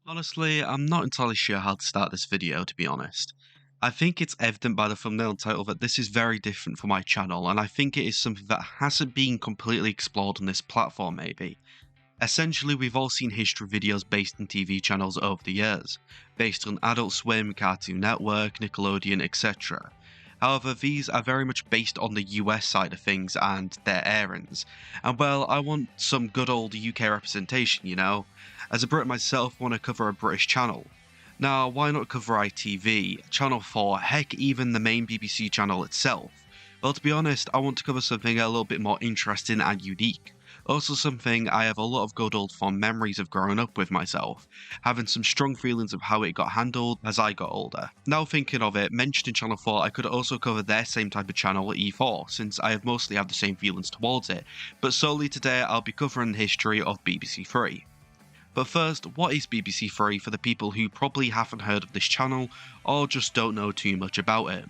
Honestly, I'm not entirely sure how to start this video, to be honest. I think it's evident by the thumbnail and title that this is very different for my channel, and I think it is something that hasn't been completely explored on this platform, maybe. Essentially, we've all seen history videos based on TV channels over the years, based on Adult Swim, Cartoon Network, Nickelodeon, etc. However, these are very much based on the US side of things and their airings. And well, I want some good old UK representation, you know? As a Brit myself, I want to cover a British channel. Now, why not cover ITV, Channel 4, heck, even the main BBC channel itself? Well, to be honest, I want to cover something a little bit more interesting and unique. Also something I have a lot of good old fond memories of growing up with myself, having some strong feelings of how it got handled as I got older. Now thinking of it, mentioning Channel 4, I could also cover their same type of channel, E4, since I have mostly had the same feelings towards it, but solely today I'll be covering the history of BBC Three. But first, what is BBC Three for the people who probably haven't heard of this channel or just don't know too much about it?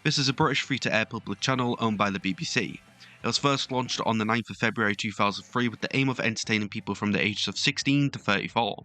This is a British free-to-air public channel owned by the BBC. It was first launched on the 9th of February 2003 with the aim of entertaining people from the ages of 16 to 34.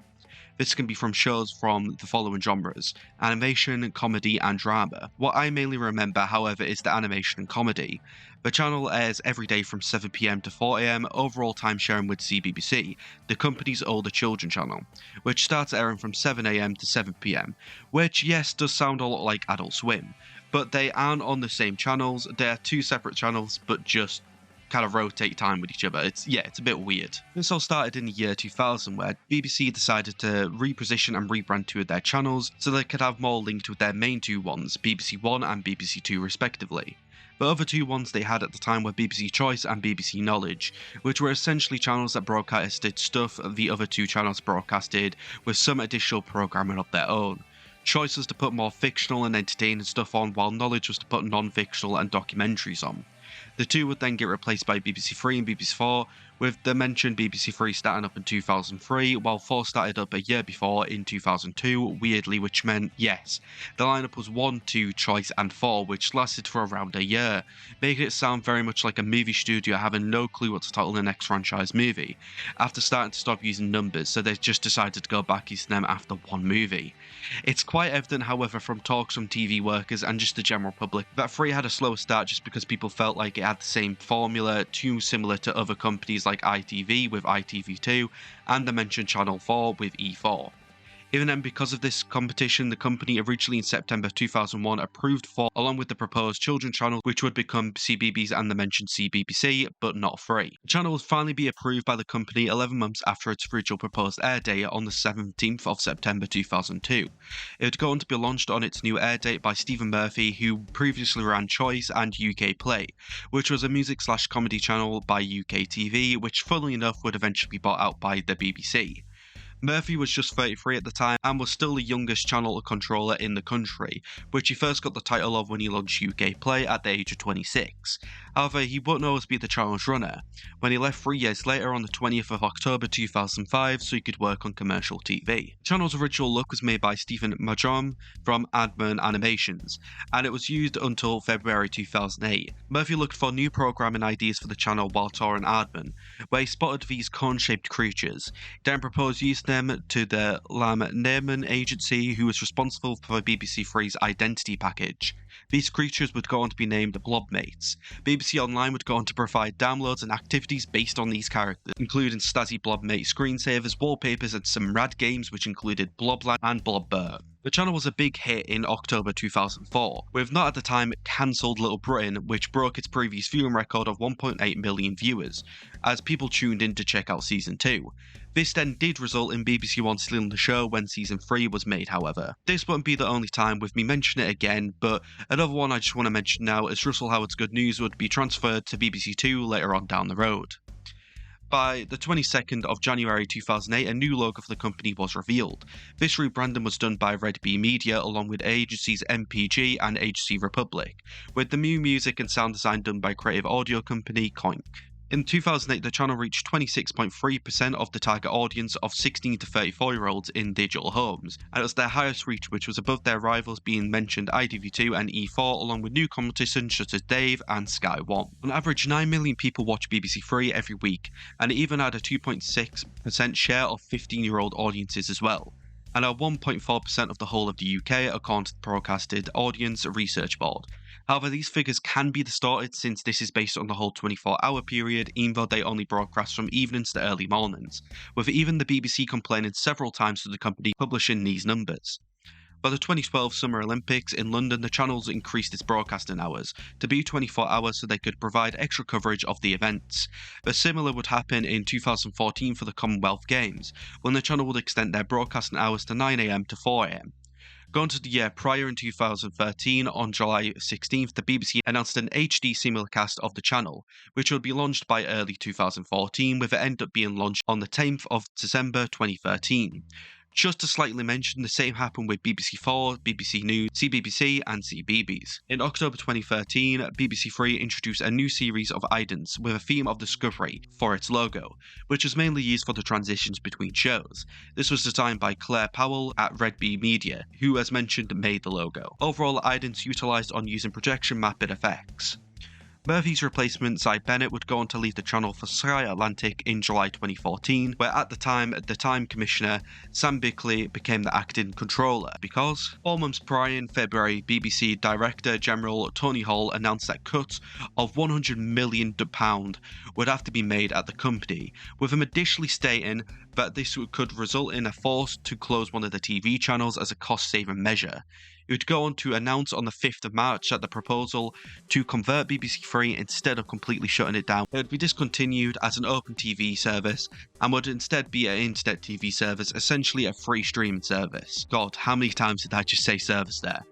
This can be from shows from the following genres: animation, comedy and drama. What I mainly remember, however, is the animation and comedy. The channel airs every day from 7 PM to 4 AM, overall time sharing with CBBC, the company's older children channel, which starts airing from 7 AM to 7 PM, which yes does sound a lot like Adult Swim, but they aren't on the same channels. They are two separate channels but just kind of rotate time with each other. It's a bit weird. This all started in the year 2000 where BBC decided to reposition and rebrand two of their channels so they could have more linked with their main two ones, BBC One and BBC Two respectively. The other two ones they had at the time were BBC Choice and BBC Knowledge, which were essentially channels that broadcasted stuff the other two channels broadcasted with some additional programming of their own. Choice was to put more fictional and entertaining stuff on, while Knowledge was to put non-fictional and documentaries on. The two would then get replaced by BBC Three and BBC Four, with the mentioned BBC Three starting up in 2003, while 4 started up a year before in 2002, weirdly, which meant, yes, the lineup was 1, 2, Choice and 4, which lasted for around a year, making it sound very much like a movie studio having no clue what to title the next franchise movie, after starting to stop using numbers, so they just decided to go back using them after one movie. It's quite evident, however, from talks from TV workers and just the general public, that Three had a slower start just because people felt like it had the same formula, too similar to other companies like ITV with ITV2 and the mentioned Channel 4 with E4. Even then, because of this competition, the company originally in September 2001 approved 4 along with the proposed children channel, which would become CBeebies and the mentioned CBBC, but not Three. The channel would finally be approved by the company 11 months after its original proposed air date on the 17th of September 2002. It would go on to be launched on its new air date by Stephen Murphy, who previously ran Choice and UK Play, which was a music/comedy channel by UK TV, which funnily enough would eventually be bought out by the BBC. Murphy was just 33 at the time and was still the youngest channel controller in the country, which he first got the title of when he launched UK Play at the age of 26. However, he wouldn't always be the channel's runner, when he left 3 years later on the 20th of October 2005 so he could work on commercial TV. The channel's original look was made by Stephen Majom from Adman Animations, and it was used until February 2008. Murphy looked for new programming ideas for the channel while touring Adman, where he spotted these cone-shaped creatures. He then proposed using them to the Lam Neyman agency, who was responsible for BBC Three's identity package. These creatures would go on to be named Blobmates. BBC Online would go on to provide downloads and activities based on these characters, including Stazzy Blobmate screensavers, wallpapers and some rad games which included Blobland and Blobbert. The channel was a big hit in October 2004, with not at the time cancelled Little Britain, which broke its previous viewing record of 1.8 million viewers, as people tuned in to check out Season 2. This then did result in BBC One stealing the show when Season 3 was made, however. This won't be the only time with me mentioning it again, but another one I just want to mention now is Russell Howard's Good News would be transferred to BBC Two later on down the road. By the 22nd of January 2008, a new logo for the company was revealed. This rebranding was done by Red Bee Media along with agencies MPG and HC Republic, with the new music and sound design done by creative audio company Koink. In 2008, the channel reached 26.3% of the target audience of 16 to 34-year-olds in digital homes, and it was their highest reach, which was above their rivals being mentioned ITV2 and E4, along with new competitions such as Dave and Sky One. On average, 9 million people watch BBC Three every week, and it even had a 2.6% share of 15-year-old audiences as well. and are 1.4% of the whole of the UK according to the Broadcasted Audience Research Board. However, these figures can be distorted since this is based on the whole 24-hour period, even though they only broadcast from evenings to early mornings, with even the BBC complaining several times to the company publishing these numbers. By the 2012 Summer Olympics in London, the channels increased its broadcasting hours to be 24 hours so they could provide extra coverage of the events. But similar would happen in 2014 for the Commonwealth Games, when the channel would extend their broadcasting hours to 9 am to 4 am. Going to the year prior in 2013, on July 16th, the BBC announced an HD simulcast of the channel, which would be launched by early 2014, with it end up being launched on the 10th of December 2013. Just to slightly mention, the same happened with BBC4, BBC News, CBBC and CBeebies. In October 2013, BBC Three introduced a new series of idents with a theme of discovery for its logo, which was mainly used for the transitions between shows. This was designed by Claire Powell at Red Bee Media, who, as mentioned, made the logo. Overall, idents utilised on using projection mapping effects. Murphy's replacement, Cy Bennett, would go on to leave the channel for Sky Atlantic in July 2014, where at the time Commissioner Sam Bickley became the acting controller, because 4 months prior in February, BBC Director General Tony Hall announced that cuts of £100 million would have to be made at the company, with him additionally stating that this could result in a force to close one of the TV channels as a cost-saving measure. It would go on to announce on the 5th of March that the proposal to convert BBC Three, instead of completely shutting it down, it would be discontinued as an open TV service and would instead be an internet TV service, essentially a free streaming service. God, how many times did I just say service there?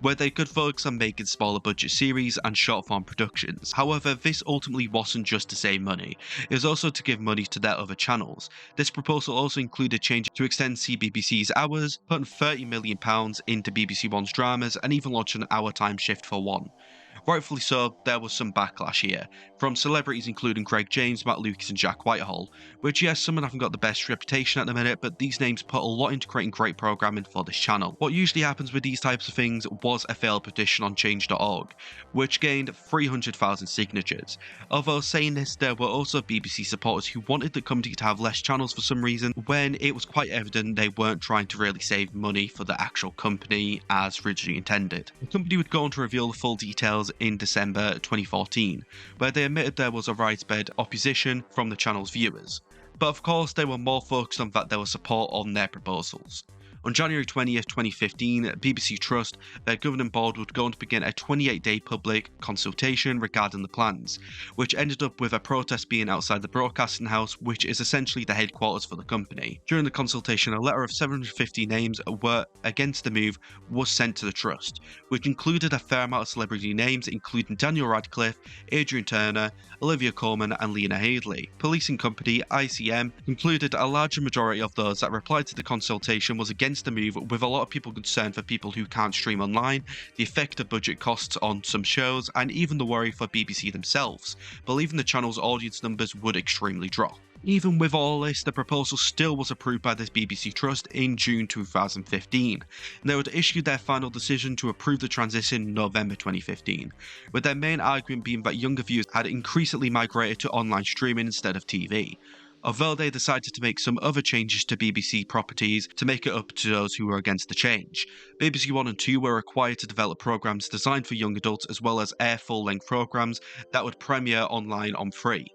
Where they could focus on making smaller budget series and short form productions. However, this ultimately wasn't just to save money, it was also to give money to their other channels. This proposal also included changes to extend CBBC's hours, putting £30 million into BBC One's dramas, and even launch an hour time shift for One. Rightfully so, there was some backlash here, from celebrities including Greg James, Matt Lucas and Jack Whitehall, which yes, some haven't got the best reputation at the minute, but these names put a lot into creating great programming for this channel. What usually happens with these types of things was a failed petition on change.org, which gained 300,000 signatures. Although saying this, there were also BBC supporters who wanted the company to have less channels for some reason, when it was quite evident they weren't trying to really save money for the actual company as originally intended. The company would go on to reveal the full details in December 2014, where they admitted there was a widespread opposition from the channel's viewers. But of course, they were more focused on that there was support on their proposals. On January 20th, 2015, BBC Trust, their governing board, would go on to begin a 28-day public consultation regarding the plans, which ended up with a protest being outside the broadcasting house, which is essentially the headquarters for the company. During the consultation, a letter of 750 names were against the move was sent to the Trust, which included a fair amount of celebrity names, including Daniel Radcliffe, Adrian Turner, Olivia Colman and Lena Headey. Policing company ICM concluded a larger majority of those that replied to the consultation was against the move, with a lot of people concerned for people who can't stream online, the effect of budget costs on some shows, and even the worry for BBC themselves, believing the channel's audience numbers would extremely drop. Even with all this, the proposal still was approved by the BBC Trust in June 2015, and they would issue their final decision to approve the transition in November 2015, with their main argument being that younger viewers had increasingly migrated to online streaming instead of TV. Although they decided to make some other changes to BBC properties to make it up to those who were against the change. BBC One and Two were required to develop programmes designed for young adults, as well as air full-length programmes that would premiere online on Free.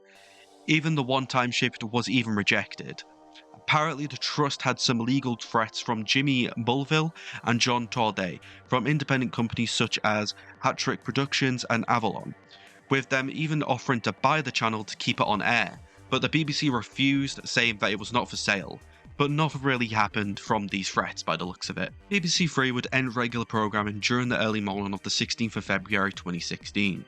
Even the one-time shift was even rejected. Apparently, the Trust had some legal threats from Jimmy Mulville and John Torday from independent companies such as Hat-Trick Productions and Avalon, with them even offering to buy the channel to keep it on air. But the BBC refused, saying that it was not for sale. But nothing really happened from these threats by the looks of it. BBC Three would end regular programming during the early morning of the 16th of February 2016.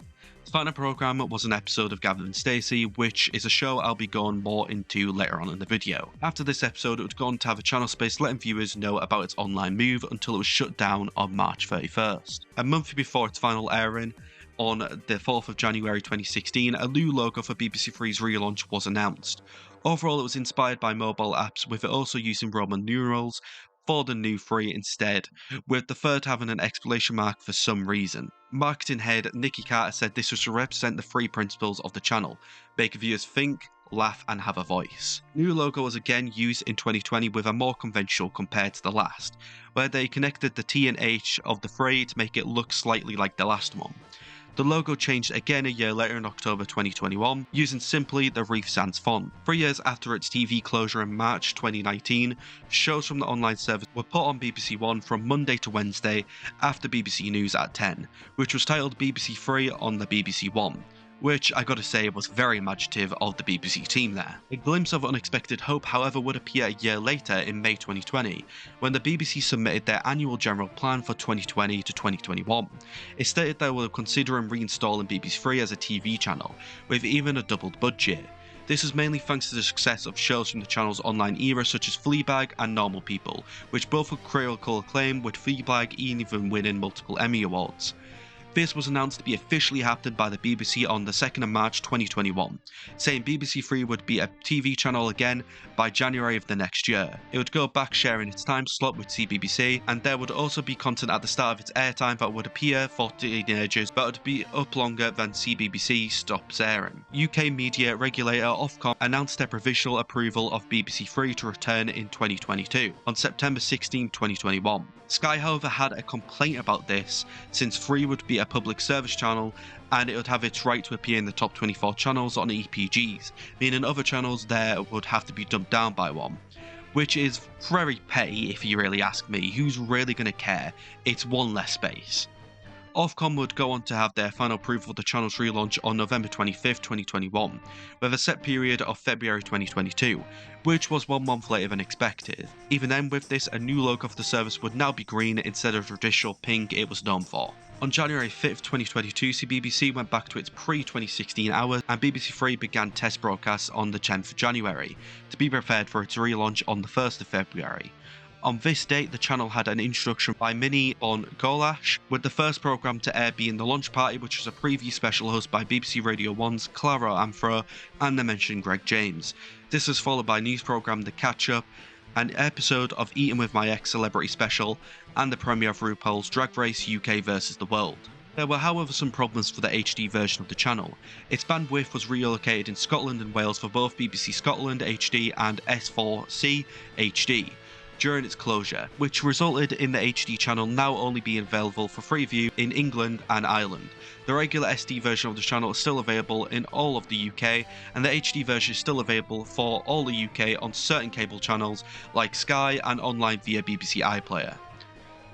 The final programme was an episode of Gavin and Stacey, which is a show I'll be going more into later on in the video. After this episode, it would go on to have a channel space letting viewers know about its online move until it was shut down on March 31st. A month before its final airing, on the 4th of January 2016, a new logo for BBC Three's relaunch was announced. Overall, it was inspired by mobile apps, with it also using Roman numerals for the new Three instead, with the third having an exclamation mark for some reason. Marketing head Nikki Carter said this was to represent the three principles of the channel: make viewers think, laugh, and have a voice. New logo was again used in 2020 with a more conventional compared to the last, where they connected the T and H of the Free to make it look slightly like the last one. The logo changed again a year later in October 2021, using simply the Reef Sans font. 3 years after its TV closure in March 2019, shows from the online service were put on BBC One from Monday to Wednesday after BBC News at 10, which was titled BBC Three on the BBC One, which I gotta say was very imaginative of the BBC team there. A glimpse of unexpected hope, however, would appear a year later in May 2020, when the BBC submitted their annual general plan for 2020 to 2021. It stated they were considering reinstalling BBC Three as a TV channel, with even a doubled budget. This is mainly thanks to the success of shows from the channel's online era such as Fleabag and Normal People, which both had critical acclaim, with Fleabag even winning multiple Emmy Awards. This was announced to be officially happened by the BBC on the 2nd of March 2021, saying BBC Three would be a TV channel again by January of the next year. It would go back sharing its time slot with CBBC, and there would also be content at the start of its airtime that would appear for teenagers but would be up longer than CBBC stops airing. UK media regulator Ofcom announced their provisional approval of BBC Three to return in 2022 on September 16, 2021. Sky, however, had a complaint about this, since Free would be a public service channel and it would have its right to appear in the top 24 channels on EPGs, meaning other channels there would have to be dumped down by one. Which is very petty if you really ask me. Who's really going to care? It's one less space. Ofcom would go on to have their final approval of the channel's relaunch on November 25th, 2021, with a set period of February 2022, which was 1 month later than expected. Even then, with this, a new logo for the service would now be green instead of the traditional pink it was known for. On January 5th, 2022, CBBC went back to its pre-2016 hours, and BBC Three began test broadcasts on the 10th of January, to be prepared for its relaunch on the 1st of February. On this date, the channel had an introduction by Mini on Golash, with the first programme to air being The Lunch Party, which was a preview special hosted by BBC Radio 1's Clara Amfro and the mentioned Greg James. This was followed by news programme The Catch Up, an episode of Eating with My Ex Celebrity Special, and the premiere of RuPaul's Drag Race UK vs. the World. There were however some problems for the HD version of the channel. Its bandwidth was relocated in Scotland and Wales for both BBC Scotland HD and S4C HD during its closure, which resulted in the HD channel now only being available for free view in England and Ireland. The regular SD version of the channel is still available in all of the UK, and the HD version is still available for all the UK on certain cable channels like Sky and online via BBC iPlayer.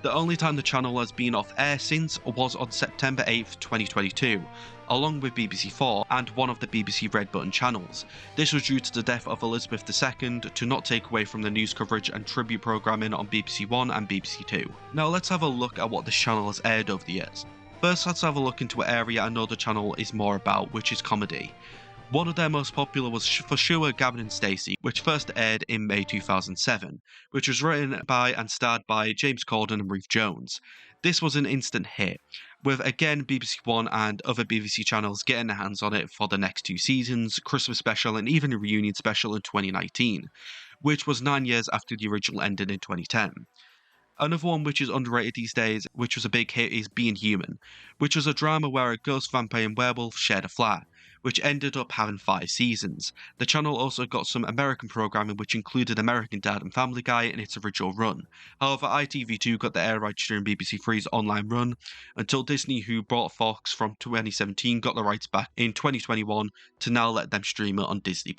The only time the channel has been off air since was on September 8th, 2022, along with BBC 4 and one of the BBC Red Button channels. This was due to the death of Elizabeth II to not take away from the news coverage and tribute programming on BBC 1 and BBC 2. Now let's have a look at what this channel has aired over the years. First, let's have a look into an area I know the channel is more about, which is comedy. One of their most popular was For Sure, Gavin and Stacey, which first aired in May 2007, which was written by and starred by James Corden and Ruth Jones. This was an instant hit, with again BBC One and other BBC channels getting their hands on it for the next 2 seasons, Christmas special and even a reunion special in 2019, which was 9 years after the original ended in 2010. Another one which is underrated these days, which was a big hit, is Being Human, which was a drama where a ghost, vampire and werewolf shared a flat, which ended up having 5 seasons. The channel also got some American programming which included American Dad and Family Guy in its original run. However, ITV2 got the air rights during BBC Three's online run, until Disney, who bought Fox from 2017, got the rights back in 2021 to now let them stream it on Disney+.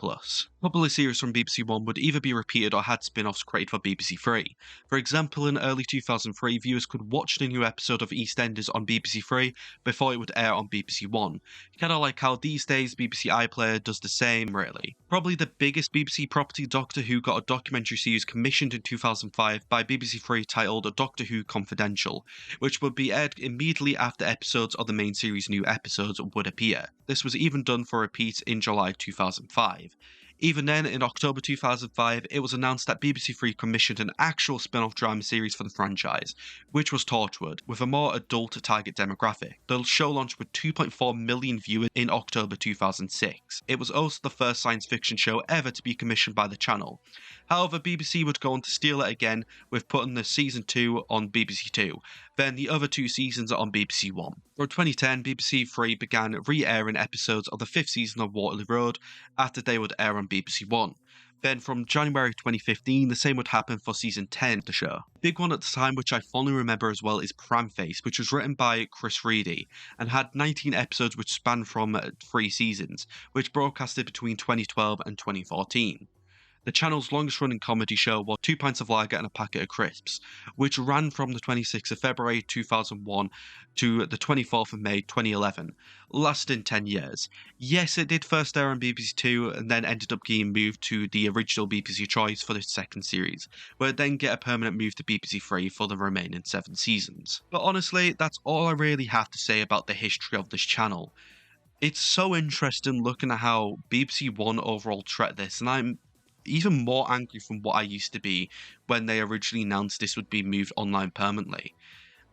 Popular series from BBC One would either be repeated or had spin-offs created for BBC Three. For example, in early 2003, viewers could watch the new episode of EastEnders on BBC Three before it would air on BBC One. Kinda like how these days BBC iPlayer does the same, really. Probably the biggest BBC property, Doctor Who, got a documentary series commissioned in 2005 by BBC Three titled Doctor Who Confidential, which would be aired immediately after episodes of the main series' new episodes would appear. This was even done for repeats in July 2005. Even then, in October 2005, it was announced that BBC Three commissioned an actual spin-off drama series for the franchise, which was Torchwood, with a more adult target demographic. The show launched with 2.4 million viewers in October 2006. It was also the first science fiction show ever to be commissioned by the channel. However, BBC would go on to steal it again with putting the season 2 on BBC 2, then the other 2 seasons on BBC 1. For 2010, BBC 3 began re-airing episodes of the 5th season of Waterloo Road after they would air on BBC 1. Then from January 2015, the same would happen for season 10 of the show. Big one at the time, which I fondly remember as well, is Pramface, which was written by Chris Reedy and had 19 episodes which spanned from 3 seasons, which broadcasted between 2012 and 2014. The channel's longest running comedy show was 2 pints of lager and a packet of crisps, which ran from the 26th of February 2001 to the 24th of May 2011, lasting 10 years. Yes, it did first air on BBC 2 and then ended up getting moved to the original BBC choice for the second series, where it then get a permanent move to BBC 3 for the remaining 7 seasons. But honestly, that's all I really have to say about the history of this channel. It's so interesting looking at how BBC One overall treated this, and I'm even more angry from what I used to be when they originally announced this would be moved online permanently.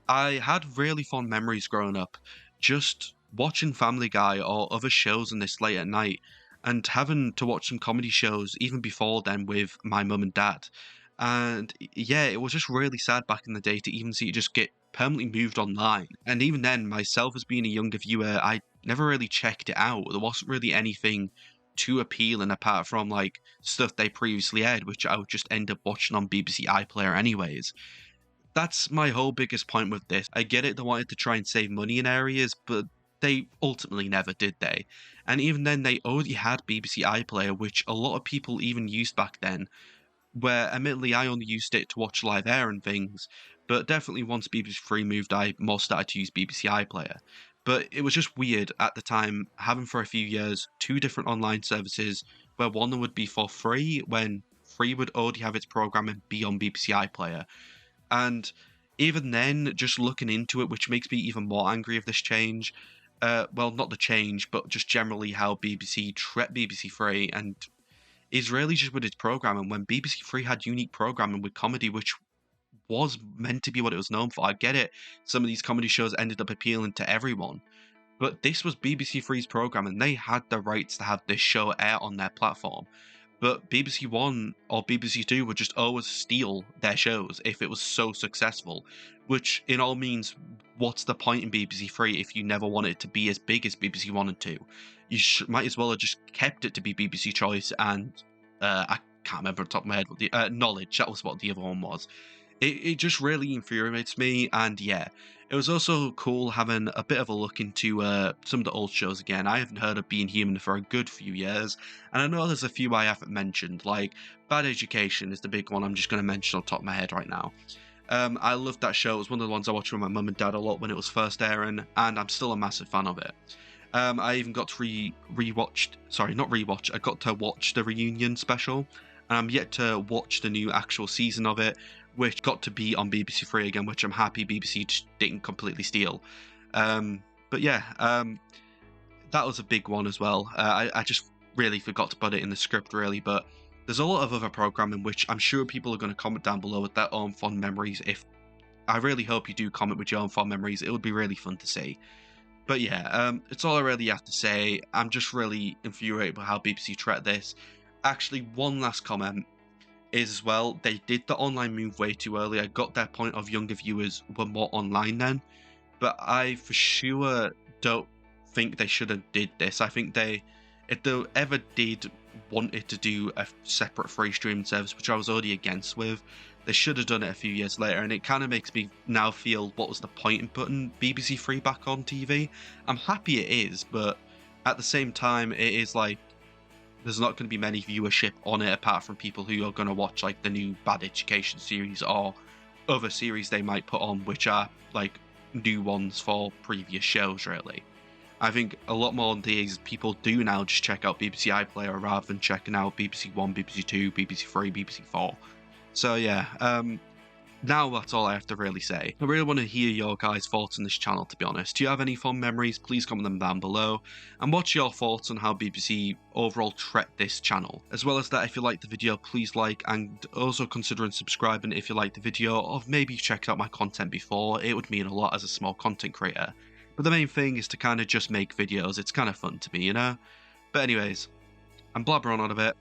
I had really fond memories growing up, just watching Family Guy or other shows on this late at night, and having to watch some comedy shows even before then with my mum and dad. And yeah, it was just really sad back in the day to even see it just get permanently moved online. And even then, myself as being a younger viewer, I never really checked it out. There wasn't really anything too appealing apart from like stuff they previously aired, which I would just end up watching on BBC iPlayer anyways. That's my whole biggest point with this. I get it, they wanted to try and save money in areas, but they ultimately never did they. And even then, they already had BBC iPlayer, which a lot of people even used back then, where admittedly I only used it to watch live air and things, but definitely once BBC Three moved, I more started to use BBC iPlayer. But it was just weird at the time, having for a few years 2 different online services, where one would be for free, when free would already have its programming be on BBC iPlayer. And even then, just looking into it, which makes me even more angry of this change, well, not the change, but just generally how BBC treat BBC Three, and is really just with its programming, when BBC Three had unique programming with comedy, which was meant to be what it was known for. I get it, some of these comedy shows ended up appealing to everyone, but this was BBC Three's program and they had the rights to have this show air on their platform. But BBC One or BBC Two would just always steal their shows if it was so successful, which in all means, what's the point in BBC Three if you never want it to be as big as BBC One and Two? You might as well have just kept it to be BBC Choice and I can't remember off the top of my head what the Knowledge, that was what the other one was. It just really infuriates me, and yeah, it was also cool having a bit of a look into some of the old shows again. I haven't heard of Being Human for a good few years, and I know there's a few I haven't mentioned, like Bad Education is the big one I'm just going to mention on top of my head right now. I loved that show. It was one of the ones I watched with my mum and dad a lot when it was first airing, and I'm still a massive fan of it. I even got to I got to watch the reunion special, and I'm yet to watch the new actual season of it, which got to be on BBC Three again, which I'm happy BBC just didn't completely steal. But yeah, that was a big one as well. I just really forgot to put it in the script, really, but there's a lot of other programming which I'm sure people are going to comment down below with their own fond memories. I really hope you do comment with your own fond memories. It would be really fun to see. But yeah, it's all I really have to say. I'm just really infuriated by how BBC treat this. Actually, one last comment is as well, they did the online move way too early. I got that point of younger viewers were more online then, but I for sure don't think they should have did this. I think if they ever did wanted to do a separate free streaming service, which I was already against with, they should have done it a few years later, and it kind of makes me now feel, what was the point in putting BBC Three back on TV? I'm happy it is, but at the same time, it is like, there's not going to be many viewership on it apart from people who are going to watch like the new Bad Education series or other series they might put on, which are like new ones for previous shows, really. I think a lot more days people do now just check out BBC iPlayer rather than checking out BBC One, BBC Two, BBC Three, BBC Four. So yeah, now that's all I have to really say. I really want to hear your guys' thoughts on this channel, to be honest. Do you have any fond memories? Please comment them down below. And what's your thoughts on how BBC overall treat this channel? As well as that, if you liked the video, please like, and also considering subscribing if you liked the video, or maybe checked out my content before. It would mean a lot as a small content creator. But the main thing is to kind of just make videos. It's kind of fun to me, you know? But anyways, I'm blabbering on a bit.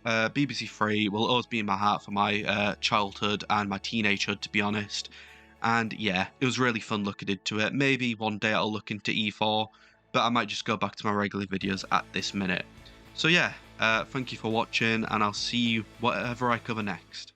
BBC Three will always be in my heart for my childhood and my teenagehood, to be honest. And yeah, it was really fun looking into it. Maybe one day I'll look into E4, but I might just go back to my regular videos at this minute. So yeah, thank you for watching, and I'll see you whatever I cover next.